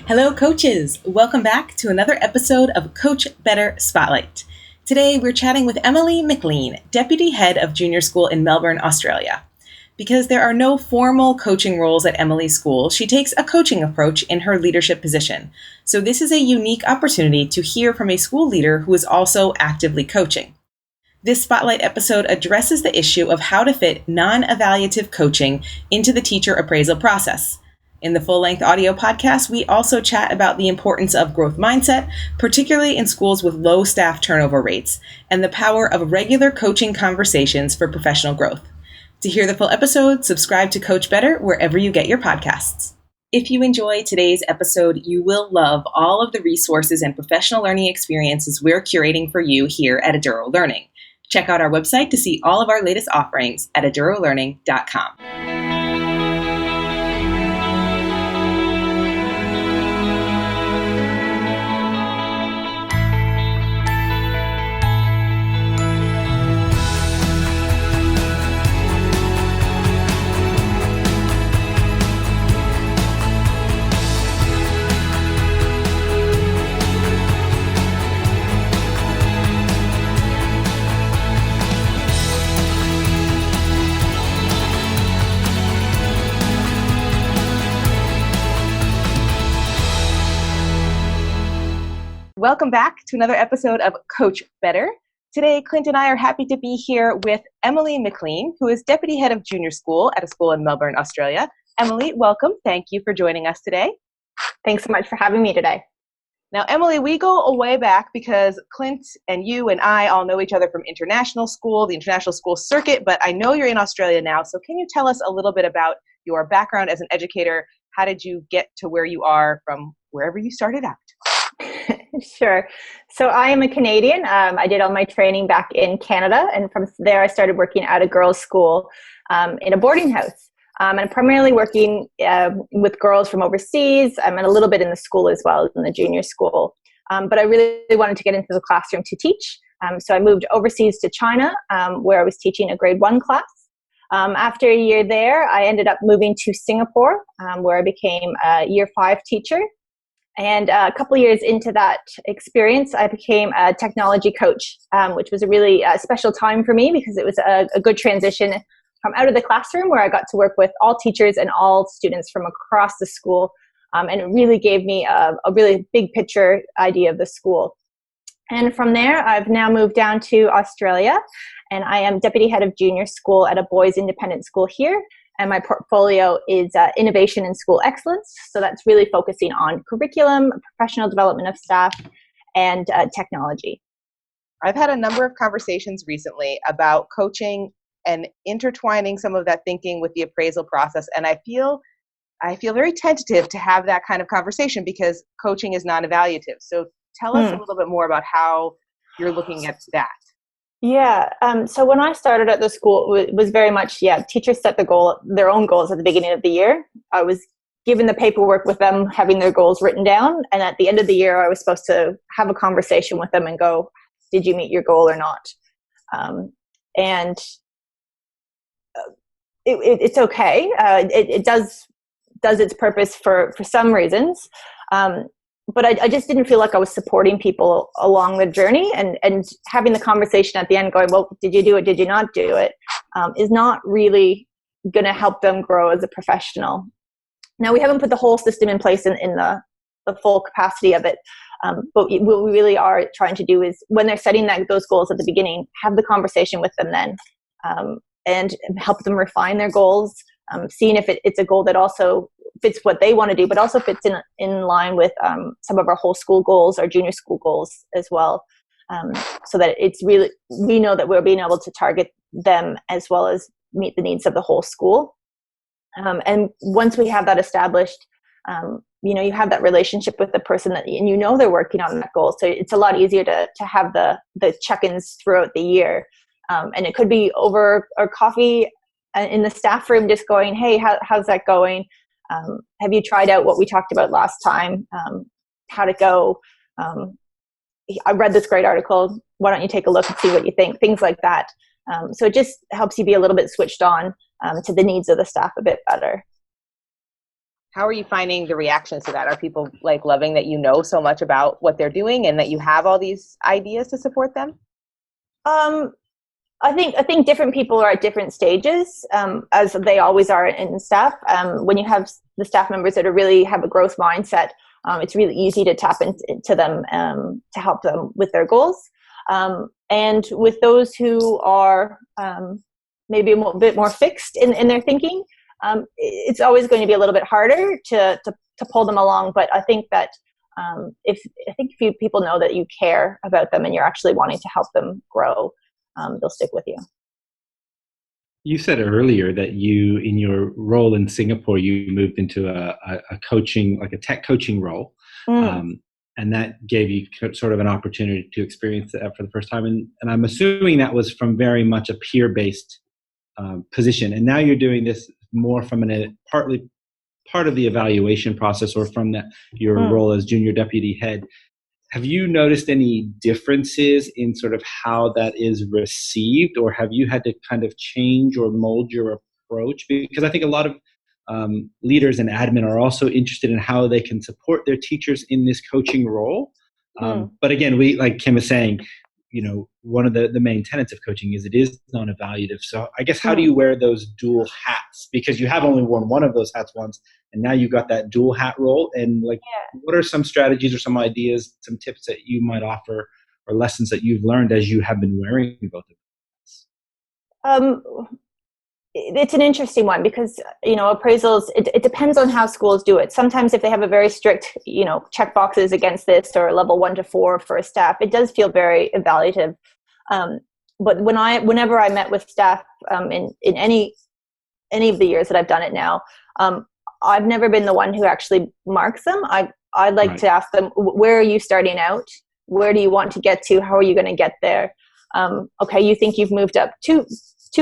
Hello, coaches. Welcome back to another episode of Coach Better Spotlight. Today, we're chatting with Emily MacLean, Deputy Head of Junior School in Melbourne, Australia. Because there are no formal coaching roles at Emily's school, she takes a coaching approach in her leadership position. So this is a unique opportunity to hear from a school leader who is also actively coaching. This Spotlight episode addresses the issue of how to fit non-evaluative coaching into the teacher appraisal process. In the full-length audio podcast, we also chat about the importance of growth mindset, particularly in schools with low staff turnover rates, and the power of regular coaching conversations for professional growth. To hear the full episode, subscribe to Coach Better wherever you get your podcasts. If you enjoy today's episode, you will love all of the resources and professional learning experiences we're curating for you here at Eduro Learning. Check out our website to see all of our latest offerings at edurolearning.com. Welcome back to another episode of Coach Better. Today, CLINT and I are happy to be here with Emily MacLean, who is Deputy Head of Junior School at a school in Melbourne, Australia. Emily, welcome. Thank you for joining us today. Thanks so much for having me today. Now, Emily, we go a way back because CLINT and you and I all know each other from international school, the international school circuit, but I know you're in Australia now, so can you tell us a little bit about your background as an educator? How did you get to where you are from wherever you started out? Sure. So I am a Canadian. I did all my training back in Canada, and from there I started working at a girls' school in a boarding house. And I'm primarily working with girls from overseas. I'm a little bit in the school as well, in the junior school. But I really wanted to get into the classroom to teach. So I moved overseas to China, where I was teaching a grade 1 class. After a year there, I ended up moving to Singapore, where I became a year 5 teacher. And a couple of years into that experience, I became a technology coach, which was a really special time for me because it was a good transition from out of the classroom where I got to work with all teachers and all students from across the school. And it really gave me a really big picture idea of the school. And from there, I've now moved down to Australia, and I am Deputy Head of Junior School at a boys' independent school here. And my portfolio is innovation and school excellence. So that's really focusing on curriculum, professional development of staff, and technology. I've had a number of conversations recently about coaching and intertwining some of that thinking with the appraisal process. And I feel very tentative to have that kind of conversation because coaching is non-evaluative. So tell us a little bit more about how you're looking at that. Yeah. So when I started at the school, it was very much, teachers set their own goals at the beginning of the year. I was given the paperwork with them having their goals written down. And at the end of the year, I was supposed to have a conversation with them and go, did you meet your goal or not? It's okay. It does its purpose for some reasons. But I just didn't feel like I was supporting people along the journey, and having the conversation at the end going, well, did you do it? Did you not do it? Is not really going to help them grow as a professional. Now, we haven't put the whole system in place in the full capacity of it. But what we really are trying to do is when they're setting those goals at the beginning, have the conversation with them then, and help them refine their goals, seeing if it's a goal that also fits what they want to do, but also fits in line with some of our whole school goals, our junior school goals as well. So that it's really, we know that we're being able to target them as well as meet the needs of the whole school. And once we have that established, you have that relationship with the person and they're working on that goal. So it's a lot easier to have the check-ins throughout the year. And it could be over our coffee in the staff room, just going, hey, how's that going? Have you tried out what we talked about last time? How'd it go? I read this great article. Why don't you take a look and see what you think? Things like that. So it just helps you be a little bit switched on to the needs of the staff a bit better. How are you finding the reactions to that? Are people like loving that you know so much about what they're doing and that you have all these ideas to support them? I think different people are at different stages, as they always are in staff. When you have the staff members that are really have a growth mindset, it's really easy to tap into them to help them with their goals. And with those who are maybe a bit more fixed in their thinking, it's always going to be a little bit harder to pull them along. But I think that if people know that you care about them and you're actually wanting to help them grow, they'll stick with you. You said earlier that you, in your role in Singapore, you moved into a coaching, like a tech coaching role. And that gave you sort of an opportunity to experience that for the first time. And I'm assuming that was from very much a peer-based position. And now you're doing this more from partly part of the evaluation process, or from your role as junior deputy head. Have you noticed any differences in sort of how that is received, or have you had to kind of change or mold your approach? Because I think a lot of leaders and admin are also interested in how they can support their teachers in this coaching role. But again, we, like Kim is saying, one of the main tenets of coaching is it is non-evaluative. So I guess, how do you wear those dual hats? Because you have only worn one of those hats once, and now you got that dual hat role. And what are some strategies or some ideas, some tips that you might offer, or lessons that you've learned as you have been wearing both of them? It's an interesting one because, appraisals, it depends on how schools do it. Sometimes if they have a very strict, check boxes against this, or level 1 to 4 for a staff, it does feel very evaluative. But whenever I met with staff in any of the years that I've done it now, I've never been the one who actually marks them. I'd like to ask them, where are you starting out? Where do you want to get to? How are you going to get there? Okay, you think you've moved up two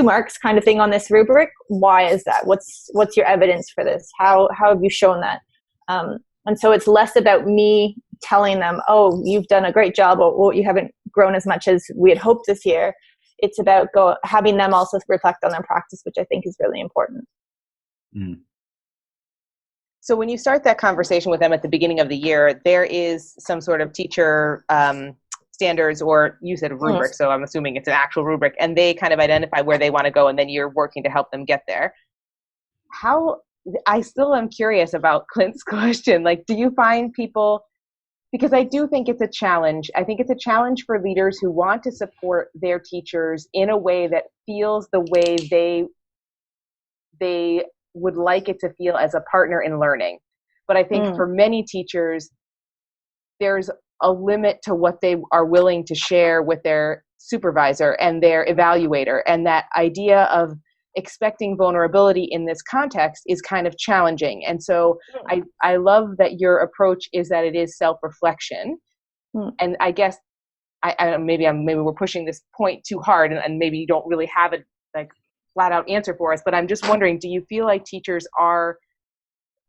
marks kind of thing on this rubric. Why is that? What's your evidence for this? How have you shown that? And so it's less about me telling them, oh, you've done a great job, or you haven't grown as much as we had hoped this year. It's about having them also reflect on their practice, which I think is really important. So when you start that conversation with them at the beginning of the year, there is some sort of teacher standards, or you said a rubric, so I'm assuming it's an actual rubric, and they kind of identify where they want to go, and then you're working to help them get there. I still am curious about Clint's question. Like, do you find people, because I do think it's a challenge. I think it's a challenge for leaders who want to support their teachers in a way that feels the way they would like it to feel as a partner in learning. But I think for many teachers, there's a limit to what they are willing to share with their supervisor and their evaluator. And that idea of expecting vulnerability in this context is kind of challenging. And so I love that your approach is that it is self-reflection. And I guess maybe we're pushing this point too hard, and maybe you don't really have a flat out answer for us, but I'm just wondering, do you feel like teachers are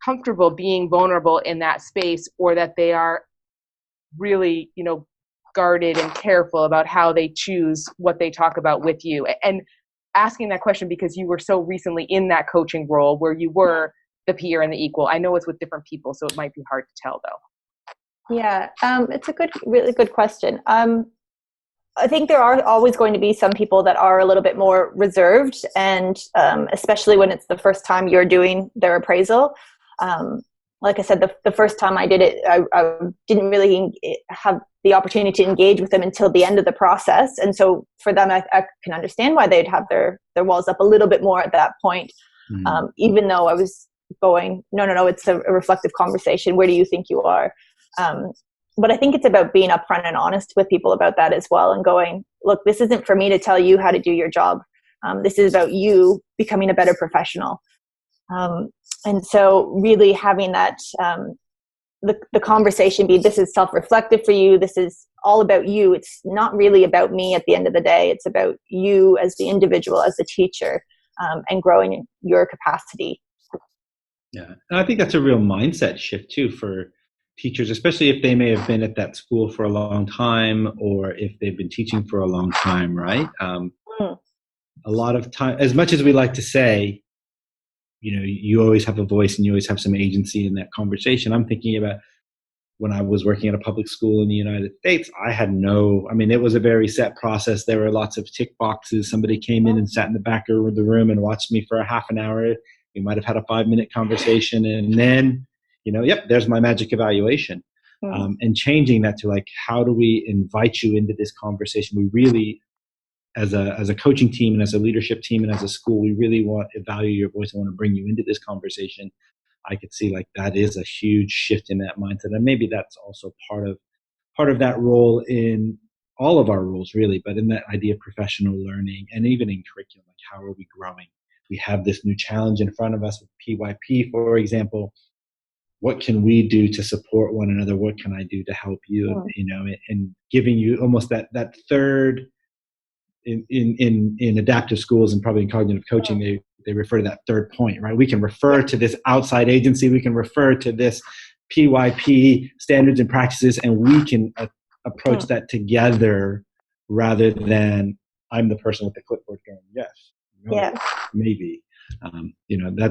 comfortable being vulnerable in that space, or that they are really, guarded and careful about how they choose what they talk about with you? And asking that question because you were so recently in that coaching role where you were the peer and the equal. I know it's with different people, so it might be hard to tell though. Yeah, it's a really good question. I think there are always going to be some people that are a little bit more reserved, and especially when it's the first time you're doing their appraisal. Like I said, the first time I did it, I didn't really have the opportunity to engage with them until the end of the process. And so for them, I can understand why they'd have their walls up a little bit more at that point, even though I was going, no, it's a reflective conversation. Where do you think you are? But I think it's about being upfront and honest with people about that as well, and going, look, this isn't for me to tell you how to do your job. This is about you becoming a better professional. And so really having that, the conversation be, this is self-reflective for you. This is all about you. It's not really about me at the end of the day. It's about you as the individual, as the teacher, and growing your capacity. Yeah. And I think that's a real mindset shift too for teachers, especially if they may have been at that school for a long time, or if they've been teaching for a long time, right? A lot of time, as much as we like to say, you always have a voice and you always have some agency in that conversation. I'm thinking about when I was working at a public school in the United States, it was a very set process. There were lots of tick boxes. Somebody came in and sat in the back of the room and watched me for a half an hour. We might have had a 5-minute conversation, and then, there's my magic evaluation. And changing that to how do we invite you into this conversation? We really, as a coaching team and as a leadership team and as a school, we really want to value your voice and want to bring you into this conversation. I could see that is a huge shift in that mindset. And maybe that's also part of that role in all of our roles, really, but in that idea of professional learning and even in curriculum, how are we growing? We have this new challenge in front of us with PYP, for example. What can we do to support one another? What can I do to help you? And giving you almost that third in adaptive schools and probably in cognitive coaching, they refer to that third point, right? We can refer to this outside agency. We can refer to this PYP standards and practices, and we can approach that together rather than I'm the person with the clipboard going, yes, no, maybe.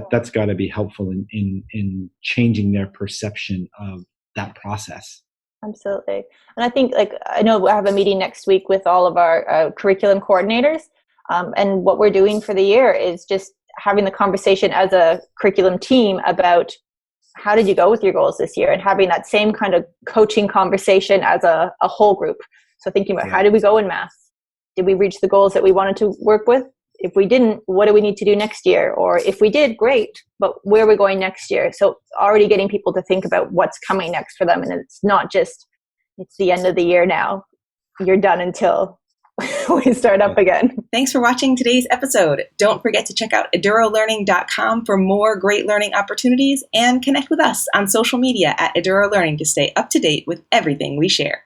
That's got to be helpful in changing their perception of that process. Absolutely. And I think, I know I have a meeting next week with all of our curriculum coordinators. And what we're doing for the year is just having the conversation as a curriculum team about how did you go with your goals this year, and having that same kind of coaching conversation as a whole group. So thinking about how did we go in math? Did we reach the goals that we wanted to work with? If we didn't, what do we need to do next year? Or if we did, great, but where are we going next year? So already getting people to think about what's coming next for them. And it's not just, it's the end of the year now. You're done until we start up again. Thanks for watching today's episode. Don't forget to check out edurolearning.com for more great learning opportunities, and connect with us on social media at Eduro Learning to stay up to date with everything we share.